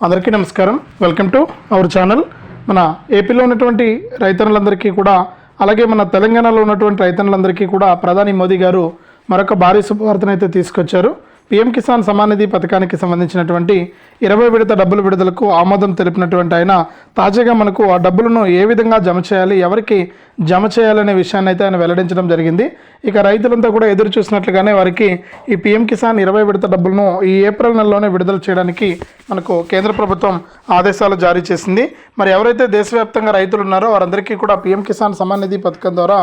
అందరికీ నమస్కారం. Welcome to our channel. మన ఏపీలో ఉన్నటువంటి రైతన్నులందరికీ కూడా, అలాగే మన తెలంగాణలో ఉన్నటువంటి రైతన్నులందరికీ కూడా ప్రధాని మోదీ గారు మరొక భారీ శుభవార్తనైతే తీసుకొచ్చారు. పీఎం కిసాన్ సమ్మాన్ నిధి పథకానికి సంబంధించినటువంటి 20 విడత డబ్బుల విడుదలకు ఆమోదం తెలిపినటువంటి ఆయన తాజాగా మనకు ఆ డబ్బులను ఏ విధంగా జమ చేయాలి, ఎవరికి జమ చేయాలనే విషయాన్ని అయితే ఆయన వెల్లడించడం జరిగింది. ఇక రైతులంతా కూడా ఎదురు చూసినట్లుగానే వారికి ఈ పీఎం కిసాన్ 20 విడత డబ్బులను ఈ ఏప్రిల్ నెలలోనే విడుదల చేయడానికి మనకు కేంద్ర ప్రభుత్వం ఆదేశాలు జారీ చేసింది. మరి ఎవరైతే దేశవ్యాప్తంగా రైతులు ఉన్నారో వారందరికీ కూడా పీఎం కిసాన్ సమ్మాన్ నిధి పథకం ద్వారా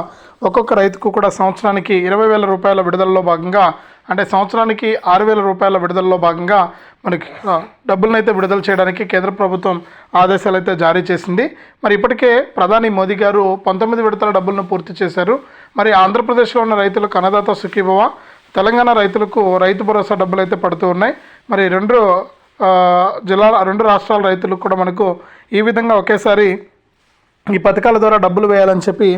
ఒక్కొక్క రైతుకు కూడా సంవత్సరానికి 20,000 రూపాయల విడుదలలో భాగంగా, అంటే సంవత్సరానికి 6,000 రూపాయల విడుదలలో భాగంగా మనకి డబ్బులను అయితే విడుదల చేయడానికి కేంద్ర ప్రభుత్వం ఆదేశాలు అయితే జారీ చేసింది. మరి ఇప్పటికే ప్రధాని మోదీ గారు 19 విడతల డబ్బులను పూర్తి చేశారు. మరి ఆంధ్రప్రదేశ్లో ఉన్న రైతులకు అన్నదాత సుఖీభవ, తెలంగాణ రైతులకు రైతు భరోసా డబ్బులు అయితే పడుతూ ఉన్నాయి. మరి రెండు రాష్ట్రాల రైతులకు కూడా మనకు ఈ విధంగా ఒకేసారి ఈ పథకాల ద్వారా డబ్బులు వేయాలని చెప్పి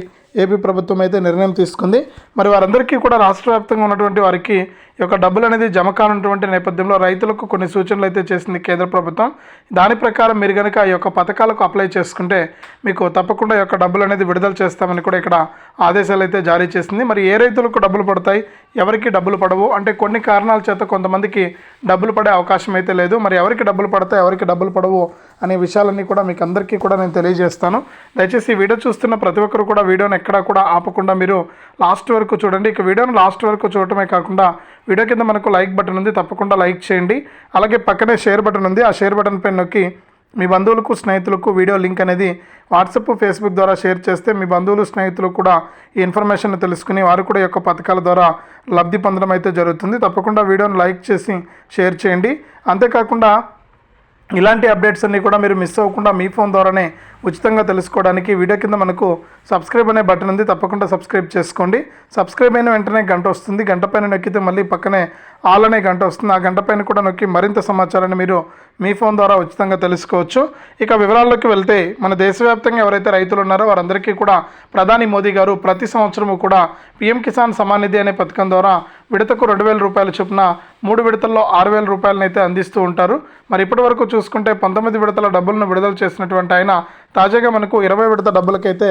ఏపీ ప్రభుత్వం అయితే నిర్ణయం తీసుకుంది. మరి వారందరికీ కూడా రాష్ట్ర వ్యాప్తంగా ఉన్నటువంటి వారికి ఈ యొక్క డబ్బులు అనేది జమ కానున్నటువంటి నేపథ్యంలో రైతులకు కొన్ని సూచనలు అయితే చేసింది కేంద్ర ప్రభుత్వం. దాని ప్రకారం మీరు కనుక ఈ యొక్క పథకాలకు అప్లై చేసుకుంటే మీకు తప్పకుండా ఈ యొక్క డబ్బులు అనేది విడుదల చేస్తామని కూడా ఇక్కడ ఆదేశాలు అయితే జారీ చేసింది. మరి ఏ రైతులకు డబ్బులు పడతాయి, ఎవరికి డబ్బులు పడవు అంటే కొన్ని కారణాల చేత కొంతమందికి డబ్బులు పడే అవకాశం అయితే లేదు. మరి ఎవరికి డబ్బులు పడతాయి, ఎవరికి డబ్బులు పడవు అనే విషయాలన్నీ కూడా మీకు అందరికీ కూడా నేను తెలియజేస్తాను. దయచేసి ఈ వీడియో చూస్తున్న ప్రతి ఒక్కరు కూడా వీడియోని ఎక్కడా కూడా ఆపకుండా మీరు లాస్ట్ వరకు చూడండి. ఇక వీడియోని లాస్ట్ వరకు చూడటమే కాకుండా వీడియో కింద మనకు లైక్ బటన్ ఉంది, తప్పకుండా లైక్ చేయండి. అలాగే పక్కనే షేర్ బటన్ ఉంది, ఆ షేర్ బటన్ పైన నొక్కి మీ బంధువులకు స్నేహితులకు వీడియో లింక్ అనేది వాట్సాప్ ఫేస్బుక్ ద్వారా షేర్ చేస్తే మీ బంధువులు స్నేహితులు కూడా ఈ ఇన్ఫర్మేషన్ తెలుసుకుని వారు కూడా ఈ యొక్క పథకాల ద్వారా లబ్ధి పొందడం అయితే జరుగుతుంది. తప్పకుండా వీడియోని లైక్ చేసి షేర్ చేయండి. అంతేకాకుండా ఇలాంటి అప్డేట్స్ అన్నీ కూడా మీరు మిస్ అవ్వకుండా మీ ఫోన్ ద్వారానే ఉచితంగా తెలుసుకోవడానికి వీడియో కింద మనకు సబ్స్క్రైబ్ అనే బటన్ ఉంది, తప్పకుండా సబ్స్క్రైబ్ చేసుకోండి. సబ్స్క్రైబ్ అయిన వెంటనే గంట వస్తుంది, గంట పైన నొక్కితే మళ్ళీ పక్కనే ఆల్ అనే గంట వస్తుంది. ఆ గంట పైన కూడా నొక్కి మరింత సమాచారాన్ని మీరు మీ ఫోన్ ద్వారా ఉచితంగా తెలుసుకోవచ్చు. ఇక వివరాల్లోకి వెళ్తే మన దేశవ్యాప్తంగా ఎవరైతే రైతులు ఉన్నారో వారందరికీ కూడా ప్రధాని మోదీ గారు ప్రతి సంవత్సరము కూడా పీఎం కిసాన్ సమ్మాన్ నిధి అనే పథకం ద్వారా విడతకు 2,000 రూపాయల చొప్పున 3 విడతల్లో 6,000 రూపాయలను అయితే అందిస్తూ ఉంటారు. మరి ఇప్పటి వరకు చూసుకుంటే 19 విడతల డబ్బులను విడుదల చేసినటువంటి ఆయన తాజాగా మనకు 20 విడత డబ్బులకైతే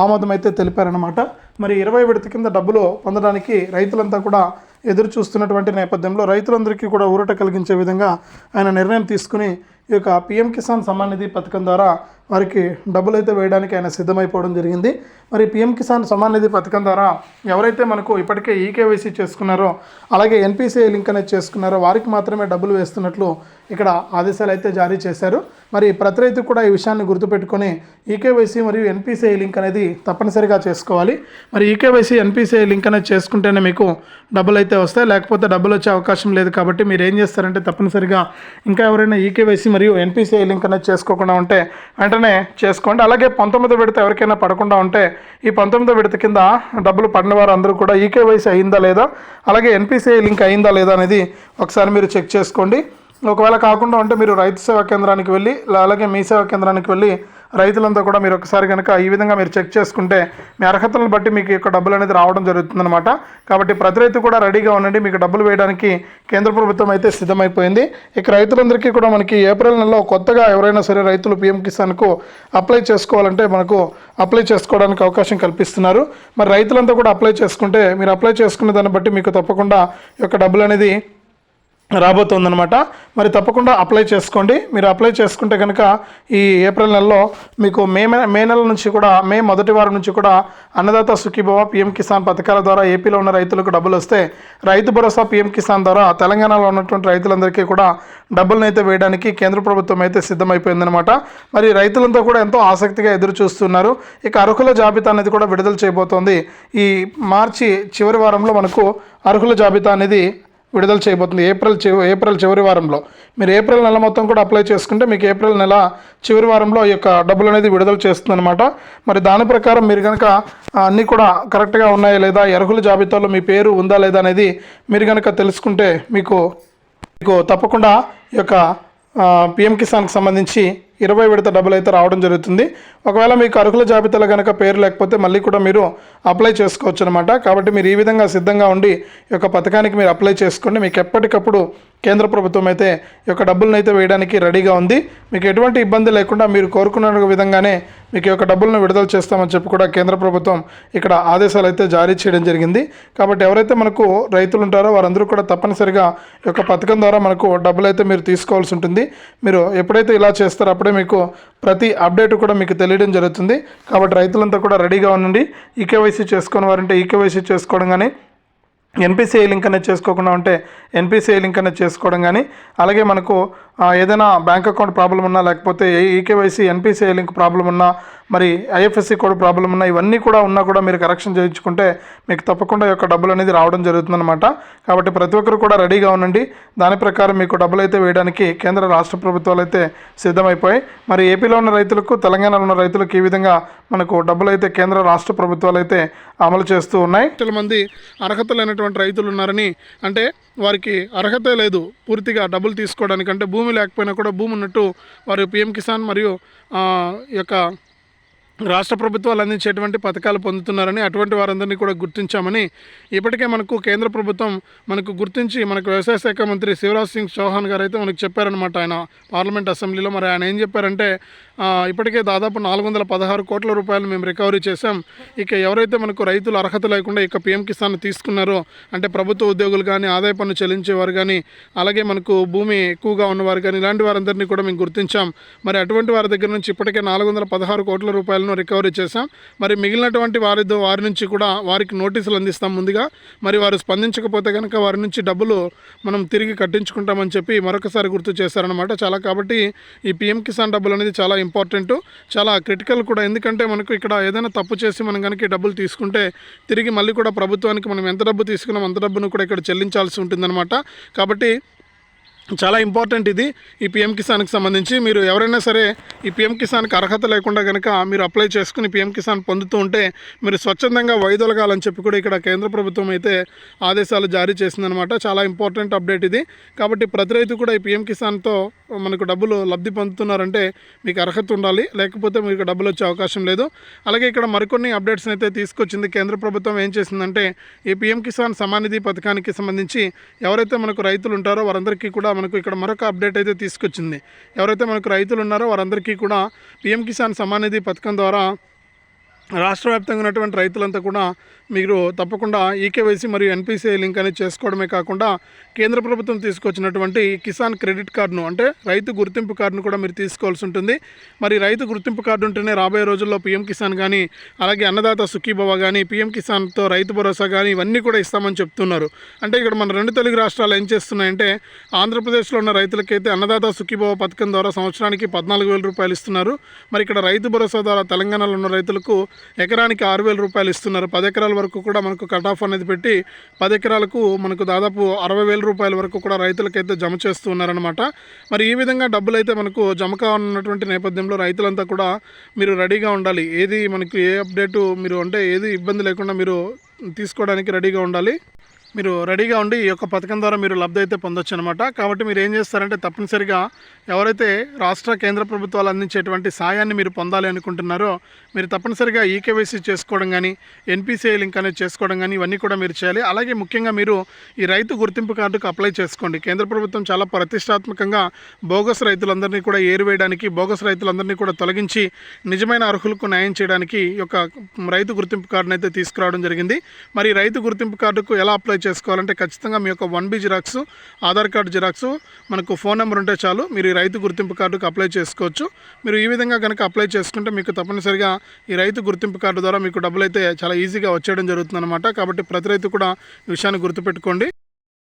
ఆమోదం అయితే తెలిపారనమాట. మరి 20 విడత కింద డబ్బులు పొందడానికి రైతులంతా కూడా ఎదురు చూస్తున్నటువంటి నేపథ్యంలో రైతులందరికీ కూడా ఊరట కలిగించే విధంగా ఆయన నిర్ణయం తీసుకుని ఈ యొక్క పీఎం కిసాన్ సమ్మాన్ నిధి పథకం ద్వారా వారికి డబ్బులు అయితే వేయడానికి ఆయన సిద్ధమైపోవడం జరిగింది. మరి పీఎం కిసాన్ సమ్మాన్ నిధి పథకం ద్వారా ఎవరైతే మనకు ఇప్పటికే ఈకేవైసీ చేసుకున్నారో, అలాగే ఎన్పిసిఐ లింక్ అనేది చేసుకున్నారో వారికి మాత్రమే డబ్బులు వేస్తున్నట్లు ఇక్కడ ఆదేశాలు అయితే జారీ చేశారు. మరి ప్రతి రైతు కూడా ఈ విషయాన్ని గుర్తుపెట్టుకొని ఈకేవైసీ మరియు ఎన్పిసిఐ లింక్ అనేది తప్పనిసరిగా చేసుకోవాలి. మరి ఈకేవైసీ ఎన్పిసిఐ లింక్ అనేది చేసుకుంటేనే మీకు డబ్బులు అయితే వస్తాయి, లేకపోతే డబ్బులు వచ్చే అవకాశం లేదు. కాబట్టి మీరు ఏం చేస్తారంటే తప్పనిసరిగా ఇంకా ఎవరైనా ఈకేవైసీ మరియు ఎన్పిసిఐ లింక్ అనేది చేసుకోకుండా ఉంటే వెంటనే చేసుకోండి. అలాగే 19 విడత ఎవరికైనా పడకుండా ఉంటే ఈ 19 విడత కింద డబ్బులు పడిన వారు అందరూ కూడా ఈకేవైసీ అయిందా లేదా, అలాగే ఎన్పిసిఐ లింక్ అయిందా లేదా అనేది ఒకసారి మీరు చెక్ చేసుకోండి. ఒకవేళ కాకుండా ఉంటే మీరు రైతు సేవా కేంద్రానికి వెళ్ళి, అలాగే మీ సేవా కేంద్రానికి వెళ్ళి రైతులంతా కూడా మీరు ఒకసారి కనుక ఈ విధంగా మీరు చెక్ చేసుకుంటే మీ అర్హతలను బట్టి మీకు యొక్క డబ్బులు అనేది రావడం జరుగుతుందన్నమాట. కాబట్టి ప్రతి రైతు కూడా రెడీగా ఉండండి, మీకు డబ్బులు వేయడానికి కేంద్ర ప్రభుత్వం అయితే సిద్ధమైపోయింది. ఇక రైతులందరికీ కూడా మనకి ఏప్రిల్ నెలలో కొత్తగా ఎవరైనా సరే రైతులు పీఎం కిసాన్కు అప్లై చేసుకోవాలంటే మనకు అప్లై చేసుకోవడానికి అవకాశం కల్పిస్తున్నారు. మరి రైతులంతా కూడా అప్లై చేసుకుంటే మీరు అప్లై చేసుకునే దాన్ని బట్టి మీకు తప్పకుండా ఈ యొక్క డబ్బులు అనేది రాబోతుందన్నమాట. మరి తప్పకుండా అప్లై చేసుకోండి. మీరు అప్లై చేసుకుంటే కనుక ఈ ఏప్రిల్ నెలలో మీకు మే నెల నుంచి కూడా, మే మొదటి వారం నుంచి కూడా అన్నదాత సుఖీభవ పీఎం కిసాన్ పథకాల ద్వారా ఏపీలో ఉన్న రైతులకు డబ్బులు వస్తే, రైతు భరోసా పీఎం కిసాన్ ద్వారా తెలంగాణలో ఉన్నటువంటి రైతులందరికీ కూడా డబ్బులను అయితే వేయడానికి కేంద్ర ప్రభుత్వం అయితే సిద్ధమైపోయిందనమాట. మరి రైతులంతా కూడా ఎంతో ఆసక్తిగా ఎదురు చూస్తున్నారు. ఇక అర్హుల జాబితా అనేది కూడా విడుదల చేయబోతోంది. ఈ మార్చి చివరి వారంలో మనకు అర్హుల జాబితా అనేది విడుదల చేయబోతుంది. ఏప్రిల్ చివరి వారంలో మీరు ఏప్రిల్ నెల మొత్తం కూడా అప్లై చేసుకుంటే మీకు ఏప్రిల్ నెల చివరి వారంలో ఈ యొక్క డబ్బులు అనేది విడుదల చేస్తుందన్నమాట. మరి దాని ప్రకారం మీరు కనుక అన్నీ కూడా కరెక్ట్గా ఉన్నాయా లేదా, అర్హుల జాబితాలో మీ పేరు ఉందా లేదా అనేది మీరు కనుక తెలుసుకుంటే మీకు తప్పకుండా ఈ యొక్క పీఎం కిసాన్కి సంబంధించి 20 విడత డబ్బులు అయితే రావడం జరుగుతుంది. ఒకవేళ మీకు అర్హుల జాబితాలో కనుక పేరు లేకపోతే మళ్ళీ కూడా మీరు అప్లై చేసుకోవచ్చు అనమాట. కాబట్టి మీరు ఈ విధంగా సిద్ధంగా ఉండి ఈ యొక్క పథకానికి మీరు అప్లై చేసుకోండి. మీకు ఎప్పటికప్పుడు కేంద్ర ప్రభుత్వం అయితే ఈ యొక్క డబ్బులను అయితే వేయడానికి రెడీగా ఉంది. మీకు ఎటువంటి ఇబ్బంది లేకుండా మీరు కోరుకున్న విధంగానే మీకు ఈ యొక్క డబ్బులను విడుదల చేస్తామని చెప్పి కూడా కేంద్ర ప్రభుత్వం ఇక్కడ ఆదేశాలు అయితే జారీ చేయడం జరిగింది. కాబట్టి ఎవరైతే మనకు రైతులు ఉంటారో వారందరూ కూడా తప్పనిసరిగా ఈ యొక్క పథకం ద్వారా మనకు డబ్బులు అయితే మీరు తీసుకోవాల్సి ఉంటుంది. మీరు ఎప్పుడైతే ఇలా చేస్తారో అప్పుడే మీకు ప్రతి అప్డేట్ కూడా మీకు తెలియడం జరుగుతుంది. కాబట్టి రైతులంతా కూడా రెడీగా ఉండండి. ఈకేవైసీ చేసుకుని వారంటే ఈకేవైసీ చేసుకోవడం కానీ, ఎన్పిసిఐ లింక్ అనేది చేసుకోకుండా ఉంటే ఎన్పిసిఐ లింక్ అనేది చేసుకోవడం కానీ, అలాగే మనకు ఏదైనా బ్యాంక్ అకౌంట్ ప్రాబ్లం ఉన్నా, లేకపోతే ఈకేవైసీ ఎన్పిసిఐ లింక్ ప్రాబ్లం ఉన్నా, మరి ఐఎఫ్ఎస్సి కోడ్ ప్రాబ్లం ఉన్నా, ఇవన్నీ కూడా ఉన్నా కూడా మీరు కరెక్షన్ చేయించుకుంటే మీకు తప్పకుండా ఈ యొక్క డబ్బులు అనేది రావడం జరుగుతుందన్నమాట. కాబట్టి ప్రతి ఒక్కరు కూడా రెడీగా ఉండండి. దాని ప్రకారం మీకు డబ్బులు అయితే వేయడానికి కేంద్ర రాష్ట్ర ప్రభుత్వాలు అయితే సిద్ధమైపోయాయి. మరి ఏపీలో ఉన్న రైతులకు, తెలంగాణలో ఉన్న రైతులకు ఈ విధంగా మనకు డబ్బులు అయితే కేంద్ర రాష్ట్ర ప్రభుత్వాలు అయితే అమలు చేస్తూ ఉన్నాయి. చాలా మంది అర్హత లేనటువంటి రైతులు ఉన్నారని, అంటే వారికి అర్హత లేదు పూర్తిగా డబ్బులు తీసుకోవడానికి, అంటే భూమి లేకపోయినా కూడా భూమి ఉన్నట్టు వారు పిఎం కిసాన్ మరియు ఈ యొక్క రాష్ట్ర ప్రభుత్వాలు అందించేటువంటి పథకాలు పొందుతున్నారని, అటువంటి వారందరినీ కూడా గుర్తించామని ఇప్పటికే మనకు కేంద్ర ప్రభుత్వం మనకు గుర్తించి మనకు వ్యవసాయ శాఖ మంత్రి శివరాజ్ సింగ్ చౌహాన్ గారు అయితే మనకు చెప్పారనమాట. ఆయన పార్లమెంట్ అసెంబ్లీలో మరి ఆయన ఏం చెప్పారంటే, ఇప్పటికే దాదాపు 416 కోట్ల రూపాయలు మేము రికవరీ చేశాం. ఇక ఎవరైతే మనకు రైతులు అర్హత లేకుండా ఇక పిఎం కిసాన్ తీసుకున్నారో, అంటే ప్రభుత్వ ఉద్యోగులు కానీ, ఆదాయ పన్ను చెల్లించేవారు కానీ, అలాగే మనకు భూమి ఎక్కువగా ఉన్నవారు కానీ, ఇలాంటి వారందరినీ కూడా మేము గుర్తించాం. మరి అటువంటి వారి దగ్గర నుంచి ఇప్పటికే 416 కోట్ల రూపాయలను రికవరీ చేశాం. మరి మిగిలినటువంటి వారి నుంచి కూడా వారికి నోటీసులు అందిస్తాం ముందుగా. మరి వారు స్పందించకపోతే కనుక వారి నుంచి డబ్బులు మనం తిరిగి కట్టించుకుంటామని చెప్పి మరొకసారి గుర్తు చేశారనమాట. కాబట్టి ఈ పిఎం కిసాన్ డబ్బులు అనేది చాలా ఇంపార్టెంట్, చాలా క్రిటికల్ కూడా. ఎందుకంటే మనకు ఇక్కడ ఏదైనా తప్పు చేసి మనం కనుక డబ్బులు తీసుకుంటే తిరిగి మళ్ళీ కూడా ప్రభుత్వానికి మనం ఎంత డబ్బు తీసుకున్నాం అంత డబ్బును కూడా ఇక్కడ చెల్లించాల్సి ఉంటుందన్నమాట. కాబట్టి చాలా ఇంపార్టెంట్ ఇది ఈ పిఎం కిసాన్కి సంబంధించి. మీరు ఎవరైనా సరే ఈ పిఎం కిసాన్కి అర్హత లేకుండా కనుక మీరు అప్లై చేసుకుని పిఎం కిసాన్ పొందుతూ ఉంటే మీరు స్వచ్ఛందంగా వైదొలగాలని చెప్పి కూడా ఇక్కడ కేంద్ర ప్రభుత్వం అయితే ఆదేశాలు జారీ చేసిందనమాట. చాలా ఇంపార్టెంట్ అప్డేట్ ఇది. కాబట్టి ప్రతి రైతు కూడా ఈ పిఎం కిసాన్తో మనకు డబ్బులు లబ్ధి పొందుతున్నారంటే మీకు అర్హత ఉండాలి, లేకపోతే మీకు డబ్బులు వచ్చే అవకాశం లేదు. అలాగే ఇక్కడ మరికొన్ని అప్డేట్స్ని అయితే తీసుకొచ్చింది కేంద్ర ప్రభుత్వం. ఏం చేసిందంటే, ఈ పిఎం కిసాన్ సమాన్ నిధి పథకానికి సంబంధించి ఎవరైతే మనకు రైతులు ఉంటారో వారందరికీ కూడా మనకు ఇక్కడ మరొక అప్డేట్ అయితే తీసుకొచ్చింది. ఎవరైతే మనకు రైతులు ఉన్నారో వారందరికీ కూడా పిఎం కిసాన్ సమాన్ నిధి పథకం ద్వారా రాష్ట్ర వ్యాప్తంగా ఉన్నటువంటి రైతులంతా కూడా మీరు తప్పకుండా ఈకేవైసీ మరియు ఎన్పిసిఐ లింక్ అనేది చేసుకోవడమే కాకుండా కేంద్ర ప్రభుత్వం తీసుకొచ్చినటువంటి కిసాన్ క్రెడిట్ కార్డును, అంటే రైతు గుర్తింపు కార్డును కూడా మీరు తీసుకోవాల్సి ఉంటుంది. మరి రైతు గుర్తింపు కార్డు ఉంటేనే రాబోయే రోజుల్లో పిఎం కిసాన్ కానీ, అలాగే అన్నదాత సుఖీభవ కానీ, పిఎం కిసాన్తో రైతు భరోసా కానీ ఇవన్నీ కూడా ఇస్తామని చెప్తున్నారు. అంటే ఇక్కడ మన రెండు తెలుగు రాష్ట్రాలు ఏం చేస్తున్నాయంటే, ఆంధ్రప్రదేశ్లో ఉన్న రైతులకైతే అన్నదాత సుఖీభవ పథకం ద్వారా సంవత్సరానికి 14,000 రూపాయలు ఇస్తున్నారు. మరి ఇక్కడ రైతు భరోసా ద్వారా తెలంగాణలో ఉన్న రైతులకు ఎకరానికి 6,000 రూపాయలు ఇస్తున్నారు. 10 ఎకరాల వరకు కూడా మనకు కట్ ఆఫ్ అనేది పెట్టి 10 ఎకరాలకు మనకు దాదాపు 60,000 రూపాయల వరకు కూడా రైతులకైతే జమ చేస్తూ ఉన్నారనమాట. మరి ఈ విధంగా డబ్బులు అయితే మనకు జమ కానున్నటువంటి నేపథ్యంలో రైతులంతా కూడా మీరు రెడీగా ఉండాలి. ఏది మనకు ఏ అప్డేటు మీరు అంటే ఏది ఇబ్బంది లేకుండా మీరు తీసుకోవడానికి రెడీగా ఉండాలి. మీరు రెడీగా ఉండి ఈ యొక్క పథకం ద్వారా మీరు లబ్ధి అయితే పొందొచ్చు అనమాట. కాబట్టి మీరు ఏం చేస్తారంటే, తప్పనిసరిగా ఎవరైతే రాష్ట్ర కేంద్ర ప్రభుత్వాలు అందించేటువంటి సాయాన్ని మీరు పొందాలి అనుకుంటున్నారో మీరు తప్పనిసరిగా ఈకేవైసీ చేసుకోవడం కానీ, ఎన్పిసిఐ లింక్ అనేది చేసుకోవడం కానీ ఇవన్నీ కూడా మీరు చేయాలి. అలాగే ముఖ్యంగా మీరు ఈ రైతు గుర్తింపు కార్డుకు అప్లై చేసుకోండి. కేంద్ర ప్రభుత్వం చాలా ప్రతిష్టాత్మకంగా బోగస్ రైతులందరినీ కూడా ఏరివేయడానికి, బోగస్ రైతులందరినీ కూడా తొలగించి నిజమైన అర్హులకు న్యాయం చేయడానికి ఈ యొక్క రైతు గుర్తింపు కార్డును అయితే తీసుకురావడం జరిగింది. మరి రైతు గుర్తింపు కార్డుకు ఎలా అప్లై చేసుకోవాలంటే, ఖచ్చితంగా మీ యొక్క 1B xerox, Aadhaar card xerox, మనకు ఫోన్ నెంబర్ ఉంటే చాలు మీరు ఈ రైతు గుర్తింపు కార్డుకు అప్లై చేసుకోవచ్చు. మీరు ఈ విధంగా కనుక అప్లై చేసుకుంటే మీకు తప్పనిసరిగా ఈ రైతు గుర్తింపు కార్డు ద్వారా మీకు డబ్బులు అయితే చాలా ఈజీగా వచ్చేయడం జరుగుతుందన్నమాట. కాబట్టి ప్రతి రైతు కూడా ఈ విషయాన్ని గుర్తుపెట్టుకోండి.